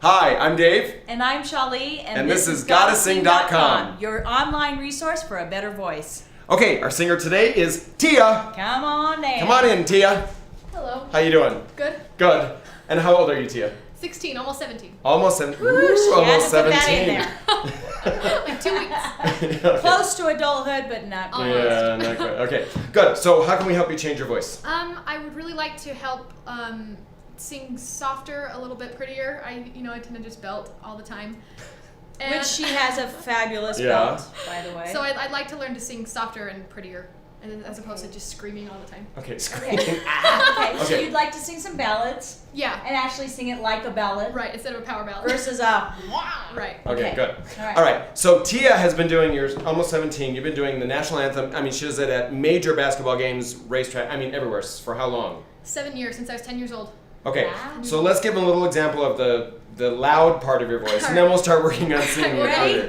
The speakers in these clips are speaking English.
Hi, I'm Dave. And I'm Shali, and this is GottaSing.com, your online resource for a better voice. Okay, our singer today is Tia. Come on in. Come on in, Tia. Hello. How you doing? Good. Good. And how old are you, Tia? 16, almost 17. Almost 17. She Almost had to 17. put that in there. Like 2 weeks. Okay. Close to adulthood, but not quite. Yeah, not quite. Okay, good. So how can we help you change your voice? I would really like to help sing softer, a little bit prettier. I tend to just belt all the time. And Which she has a fabulous Yeah. belt, by the way. So I'd like to learn to sing softer and prettier, as opposed to just screaming all the time. Okay, screaming. Okay, so Okay. you'd like to sing some ballads Yeah. and actually sing it like a ballad Right, instead of a power ballad. versus a Right. Okay, Okay. good. All right. All right. So Tia has been doing yours almost 17. You've been doing the national anthem. I mean, she does it at major basketball games, racetrack. I mean, everywhere. For how long? 7 years, since I was 10 years old. Okay. Wow. So let's give them a little example of the loud part of your voice, and then we'll start working on singing it Ready? harder.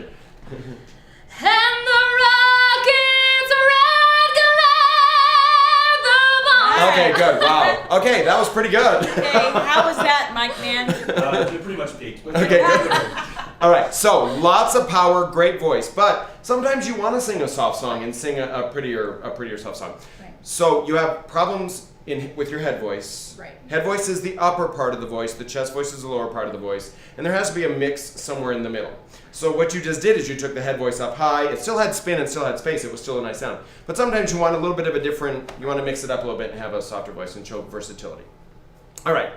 And the rockets All Okay, right. good. Wow. Okay, that was pretty good. Okay, how was that, Mike Man? It pretty much peaked. Okay. All right. So lots of power, great voice, but sometimes you want to sing a soft song and sing a prettier soft song. Right. So you have problems with your head voice. Right. Head voice is the upper part of the voice. The chest voice is the lower part of the voice, and there has to be a mix somewhere in the middle. So what you just did is you took the head voice up high. It still had spin and still had space. It was still a nice sound. But sometimes you want a little bit of a different. You want to mix it up a little bit and have a softer voice and show versatility. All right.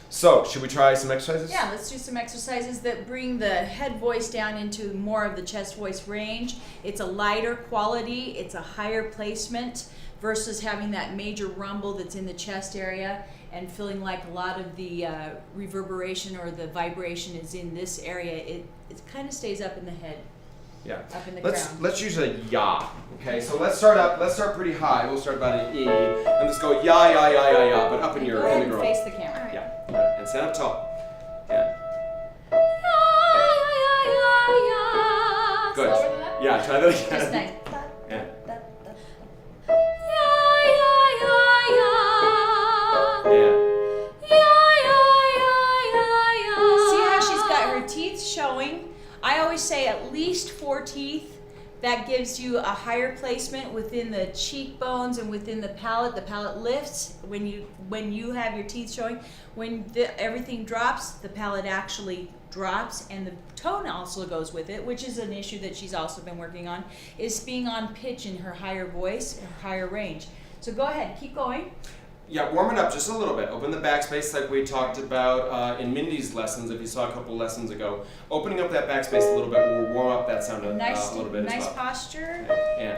So should we try some exercises? Yeah, let's do some exercises that bring the head voice down into more of the chest voice range. It's a lighter quality, it's a higher placement versus having that major rumble that's in the chest area and feeling like a lot of the reverberation or the vibration is in this area. It kind of stays up in the head, Yeah. up in the Let's ground. use a ya. Okay. So let's start pretty high. We'll start about an e, and let's go ya ya ya ya ya, but up in Go your ahead in the and girl. face the camera. Yeah. Good. And stand up tall. Yeah. Good. Slower than that? Yeah. Try that again. Just nice. Yeah. Yeah. See how she's got her teeth showing? I always say at least 4 teeth. That gives you a higher placement within the cheekbones and within the palate. The palate lifts when you have your teeth showing. When everything drops, the palate actually drops, and the tone also goes with it, which is an issue that she's also been working on, is being on pitch in her higher voice, her higher range. So go ahead, keep going. Yeah, warm it up just a little bit. Open the backspace like we talked about in Mindy's lessons, if you saw a couple lessons ago. Opening up that backspace a little bit will warm up that sound a little bit Nice as well. posture. Yeah.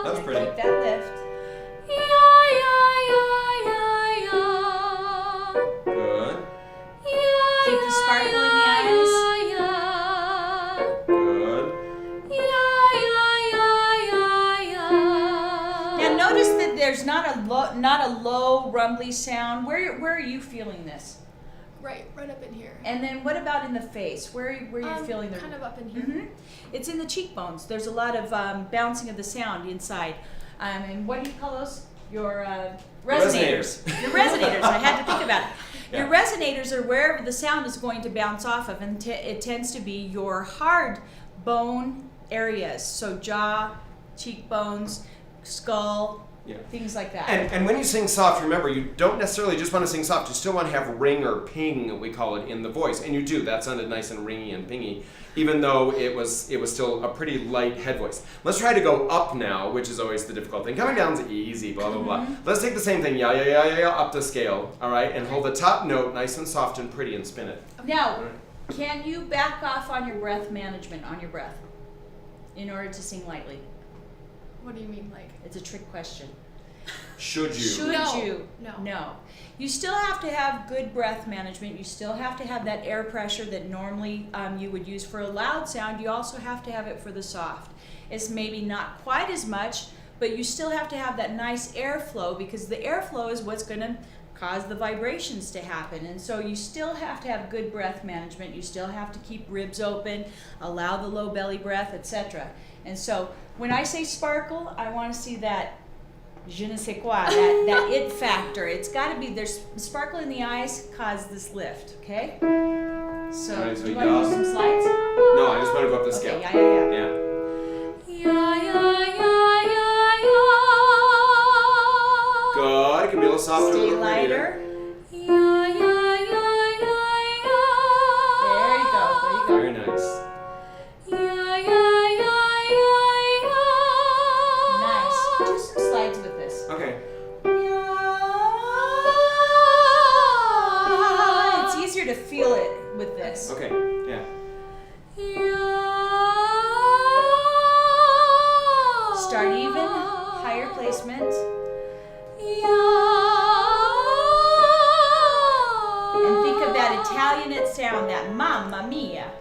That was pretty. Keep that lift. Good. Keep the sparkle in the eyes. Good. Now notice that there's not a low rumbly sound. Where are you feeling this? Right up in here. And then what about in the face? Where are you feeling the? Kind of up in here. Mhm. It's in the cheekbones. There's a lot of bouncing of the sound inside. And what do you call those? Your resonators. Your resonators. I had to think about it. Your Yeah. resonators are wherever the sound is going to bounce off of, and it tends to be your hard bone areas. So jaw, cheekbones, skull, Yeah. things like that. And when you sing soft, remember, you don't necessarily just want to sing soft. You still want to have ring or ping, we call it, in the voice. And you do. That sounded nice and ringy and pingy, even though it was still a pretty light head voice. Let's try to go up now, which is always the difficult thing. Coming down's easy, blah, blah, blah. Let's take the same thing, ya, ya, ya, ya, ya, up the scale, all right? And hold the top note nice and soft and pretty and spin it. Now, can you back off on your breath management, on your breath, in order to sing lightly? What do you mean, like? It's a trick question. Should you? Should No. you? No. You still have to have good breath management. You still have to have that air pressure that normally you would use for a loud sound. You also have to have it for the soft. It's maybe not quite as much, but you still have to have that nice airflow, because the airflow is what's going to cause the vibrations to happen. And so you still have to have good breath management. You still have to keep ribs open, allow the low belly breath, etc. And so when I say sparkle, I want to see that je ne sais quoi, that it factor. It's got to be, there's sparkle in the eyes cause this lift, okay? So, Alright, so do you we want to got- use some slides? No, I just want to go up the scale. Okay, yeah. Yeah. Good. It can be a little softer, a Stay little prettier. lighter. There you go. Very nice. Nice. Do some slides with this. Okay. It's easier to feel it with this. Okay. Yeah. Start even, higher placement. And think of that Italianate sound, that mamma mia.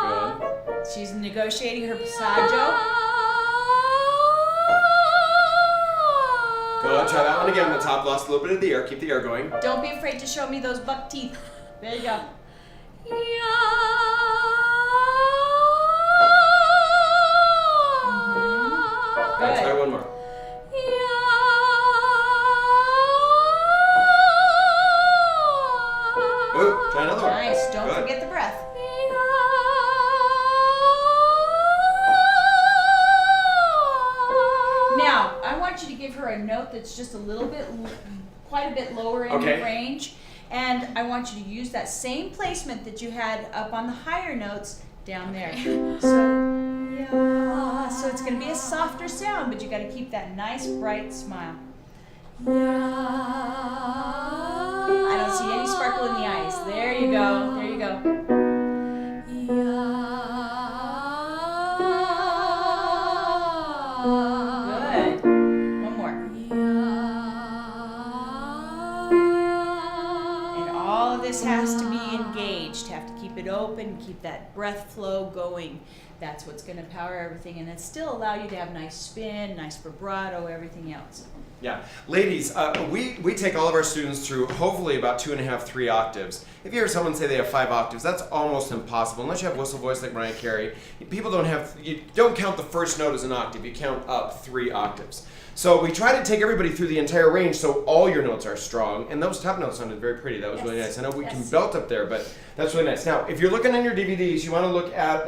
Good. She's negotiating her passaggio. Good. Try that one again on the top. Lost a little bit of the air. Keep the air going. Don't be afraid to show me those buck teeth. There you go. Good. Try Good. one more. Ooh, try another one. Nice. Don't Good. forget the breath. Now, I want you to give her a note that's just a little bit, quite a bit lower in Okay. the range. And I want you to use that same placement that you had up on the higher notes down there. So, yeah. So it's going to be a softer sound, but you got to keep that nice, bright smile. I don't see any sparkle in the eyes. There you go. There you go. Good. One more. And all of this has to be engaged. Have to keep it open, keep that breath flow going. That's what's going to power everything, and then still allow you to have nice spin, nice vibrato, everything else. Yeah, ladies, we take all of our students through hopefully about 2.5, 3 octaves. If you hear someone say they have 5 octaves, that's almost impossible unless you have whistle voice like Mariah Carey. People you don't count the first note as an octave. You count up 3 octaves. So we try to take everybody through the entire range so all your notes are strong. And those top notes sounded very pretty. That was really nice. I know we can belt up there, but that's really nice. Now, if you're looking on your DVDs, you want to look at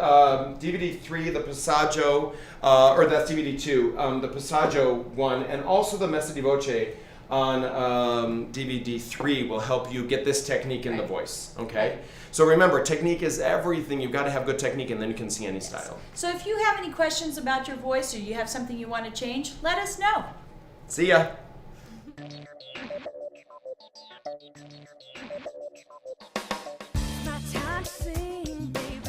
DVD 3, the Passaggio, or that's DVD 2, the Passaggio one, and also the Messa di Voce on DVD 3 will help you get this technique in the voice, okay? So remember, technique is everything. You've got to have good technique, and then you can see any style. So if you have any questions about your voice or you have something you want to change, let us know. See ya. My time to sing, baby.